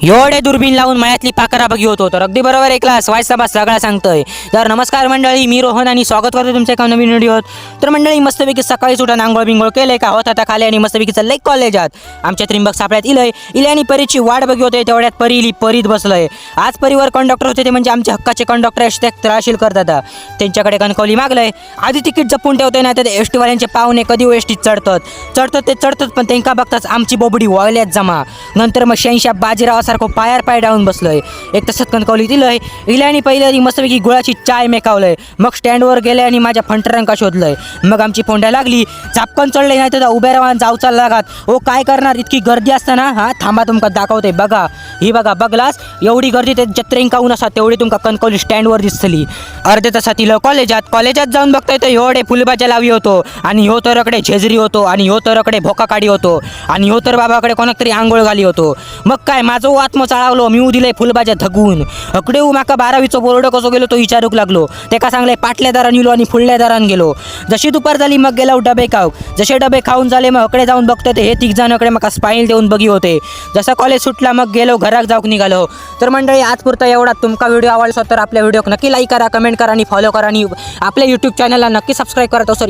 एवढे दुर्बीन लावून मयातली पाकरा बघी होतो तर अगदी बरोबर ऐकला सभा सगळा सांगतोय. तर नमस्कार मंडळी, मी रोहन आणि स्वागत करतो तुमच्या एका नवीन व्हिडिओत. तर मंडळी मस्तपैकी सकाळी उठून आंघोळ बिंगोळ केले का होत आता खाली आणि मस्तपैकी चाललंय कॉलेजात. आमच्या त्रिंबक सापळ्यात इले आणि परीची वाट बघी होते. तेवढ्यात परी इली, परीत बसलंय. आज परिवार कंडक्टर होते ते म्हणजे आमचे हक्काचे कंडक्टर असते त्राशील करतात. त्यांच्याकडे कणकवली मागलंय. आधी तिकीट जपून ठेवतोय ना तर एस टीवाल्यांचे पाहुणे कधी एसटीत चढतात पण त्यांना बघताच आमची बोबडी वाळल्यात जमा. नंतर मग शहनशाह बाजीरावासारखं पायार पाय डावून बसलोय. एक तसंच कणकवली दिलंय. इल्यानी पहिल्या मस्तपैकी गुळाची चाय मेकावलंय. मग स्टँडवर गेले आणि माझ्या फंटरांका शोधलंय. मग आमची फोंड्या लागली. झापकन चढले नाही तर उभ्या राहा जाऊचा लागात. ओ काय करणार, इतकी गर्दी असताना. हा थांबा तुमका दाखवते बघा. ही बघा बघलास एवढी गर्दी ते जत्रेंका ऊन असा तेवढी तुमका कणकवली स्टँडवर दिसतली. अर्ध्या तासात इलं कॉलेजात जाऊन बघताय तर एवढे फुलबाच्या लावी होतो आणि ह्यो तरकडे झेजरी होतो आणि ह्यो तरकडे भोका काढी होतो आणि ह्यो तर बाबाकडे कोणाक तरी आंघोळ घाली होतो. मग काय माझं आत्म चाळवलो मी दिलंय फुलबाच्या धगून. अकडे माका 12वीचं बोर्ड कसं गेलो तो विचारूक लागलो. ते का सांगले पाटल्या दारान इलो आणि फुडल्या दारान गेलो. जशी दुपार झाली मग गेलो डबे खाऊ. जसे डबे खाऊन झाले मग अकडे जाऊन बघतो ते हे तिघ जण अकडे मका स्पाईल देऊन बघी होते. जसं कॉलेज सुटला मग गेलो घरात जाऊक निघालो. तर मंडळी आज पुरता एवढा. तुमका व्हिडिओ आवडला तर आपल्या व्हिडिओ नक्की लाईक करा, कमेंट करा आणि फॉलो करा आणि आपल्या यूट्यूब चॅनलला नक्की सबस्क्राईब करा. तो सर